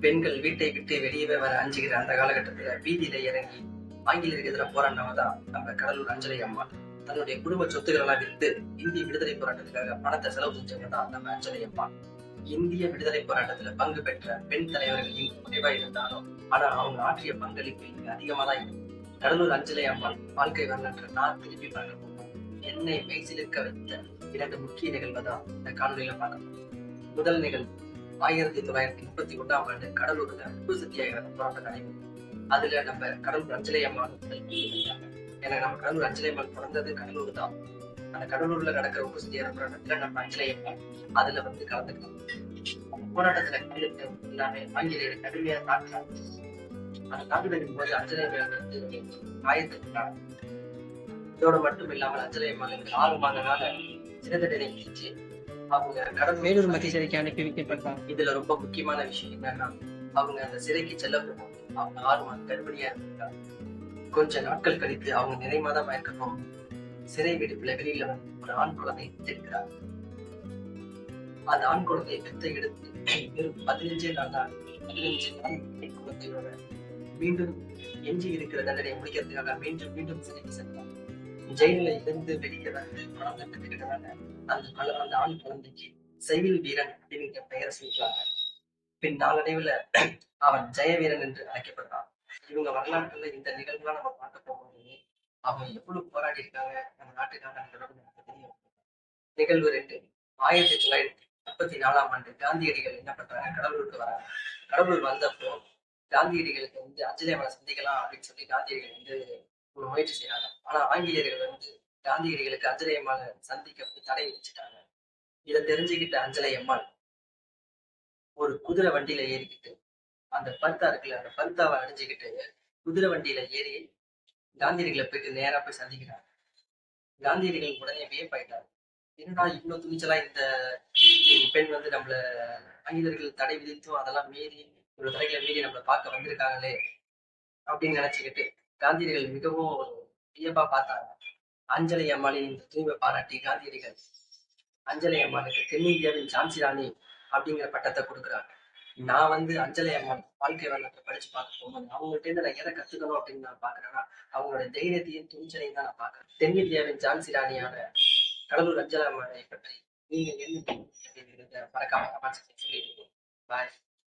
பெண்கள் வீட்டை விட்டு வெளியவே வர அஞ்சுகிற அந்த காலகட்டத்துல வீதியில இறங்கி ஆங்கிலேயருக்கு எதிராக போராடினவதான் நம்ம கடலூர் அஞ்சலை அம்மா. தன்னுடைய குடும்ப சொத்துக்கள் எல்லாம் வித்து இந்திய விடுதலை போராட்டத்துக்காக பணத்தை செலவு செஞ்சவங்க தான் நம்ம அஞ்சலை அம்மா. இந்திய விடுதலை போராட்டத்துல பங்கு பெற்ற பெண் தலைவர்கள் இங்கு குறைவா இருந்தாலும் ஆனா அவங்க ஆற்றிய பங்களிப்பு இங்க அதிகமா தான் இருக்கு. கடலூர் அஞ்சலை அம்மாள் வாழ்க்கை வரலாற்றை நான் திருப்பி பார்க்க போகிறோம். என்னை மெய்சிலிருக்க வைத்த 2 முக்கிய நிகழ்வை தான் இந்த காணொலியில பார்க்க. முதல் நிகழ்வு 1931ஆம் ஆண்டு கடலூர்ல உப்பு சத்தியாகிரக போராட்டம் நடைபெறும். அதுல நம்ம கடலூர் அஞ்சலை அம்மாள் ஏன்னா நம்ம கடலூர் அஞ்சலை அம்மாள் பிறந்தது கடலூர் தான். அந்த கடலூர்ல நடக்கிற உப்பு சத்தியாகிரக போராட்டத்துல நம்ம அஞ்சலை அம்மாள் அதுல வந்து கலந்துக்கலாம். அந்த போராட்டத்துல கலந்துட்டு எல்லாமே ஆங்கிலேயர் கடுமையா தாக்குறாங்க. அந்த தாக்குதலின் போது அஞ்சலை அம்மாள் வந்து காயத்துக்கு இதோட மட்டும் இல்லாமல் அஞ்சலை அம்மாளுக்கு 6 மாத கால சிறை தண்டனை விதிச்சு அவங்க கடல் வேலூர் மத்திய சிறைக்கு அனுப்பி வைக்கப்பட்டாங்க. இதுல ரொம்ப முக்கியமான விஷயம் என்னன்னா அவங்க அந்த சிறைக்கு செல்ல போகும்போது அவங்க 6 மாதம் கர்ப்பிணியா இருந்தாங்க. கொஞ்ச நாட்கள் கழித்து அவங்க நிறை மாதமா இருக்கப்போ சிறை விடுப்புல வெளியில வந்து ஒரு ஆண் குழந்தையை பெற்றிருக்கிறாங்க. அந்த ஆண் குழந்தையை பெற்ற எடுத்து வெறும் 15 நாள் குழந்தையோட மீண்டும் எஞ்சி இருக்கிற தண்டனையை முடிக்கிறதுக்காக மீண்டும் மீண்டும் சிறைக்கு சென்றாங்க. ஜெயில இருந்து வெளியே வந்து குழந்தை பெற்றுக்கிட்டதால அந்த ஆண் குழந்தைக்கு செய்வில் வீரன் அப்படிங்கிற பெயரை சூட்டுறாங்க. பின் நாளடைவுல அவன் ஜெயவீரன் என்று அழைக்கப்படுறான். இவங்க வரலாற்றுல இந்த நிகழ்வுலாம் நம்ம பார்க்க போகும்போது அவங்க எவ்வளவு போராடி இருக்காங்க நம்ம நாட்டுக்காக தெரியும். நிகழ்வு 2 1934ஆம் ஆண்டு காந்தியடிகள் என்ன பண்றாங்க, கடலூருக்கு வராங்க. கடலூர் வந்தப்போ காந்தியடிகளுக்கு வந்து அஞ்சலி அம்மாளை சந்திக்கலாம் அப்படின்னு சொல்லி காந்தியடிகள் வந்து ஒரு முயற்சி செய்யறாங்க. ஆனா ஆங்கிலேயர்கள் வந்து காந்தியடிகளுக்கு அஞ்சலை அம்மாளை சந்திக்க தடை விதிச்சுட்டாங்க. இதை தெரிஞ்சுக்கிட்ட அஞ்சலை அம்மாள் ஒரு குதிரை வண்டியில ஏறிக்கிட்டு அந்த பருத்தா இருக்குல்ல அந்த பருத்தாவை அணிஞ்சுக்கிட்டு குதிரை வண்டியில ஏறி காந்தியடிகளை போயிட்டு நேரா போய் சந்திக்கிறாங்க. காந்தியடிகள் உடனே வியப்பாயிட்டாங்க. என்னடா இவ்வளவு துணிச்சலா இந்த பெண் வந்து நம்மள ஆங்கிலேயர்கள் தடை விதித்தும் அதெல்லாம் மீறி ஒரு தடைகளை மீறி நம்மளை பார்க்க வந்திருக்காங்களே அப்படின்னு நினைச்சுக்கிட்டு காந்தியடிகள் மிகவும் ஒரு வியப்பா பார்த்தாங்க. அஞ்சலை அம்மாளின் இந்த தூய்மை பாராட்டி காந்தியடிகள் அஞ்சலை அம்மாளுக்கு தென்னிந்தியாவின் ஜான்சி ராணி அப்படிங்கிற பட்டத்தை கொடுக்குறாங்க. நான் வந்து அஞ்சலை அம்மாள் வாழ்க்கை வரலாற்றை படிச்சு பார்க்க போகும்போது அவங்கள்ட்ட இருந்து நான் எதை கத்துக்கணும் அப்படின்னு நான் பாக்குறேன்னா அவங்களோட தைரியத்தையும் துணிச்சலையும் தான் நான் பாக்குறேன். தென்னிந்தியாவின் ஜான்சி ராணியான கடலூர் அஞ்சலை அம்மாளை பற்றி நீங்க என்ன அப்படிங்கிறத மறக்காம கமெண்ட் செக்ஷன்ல சொல்லிட்டு பாய்.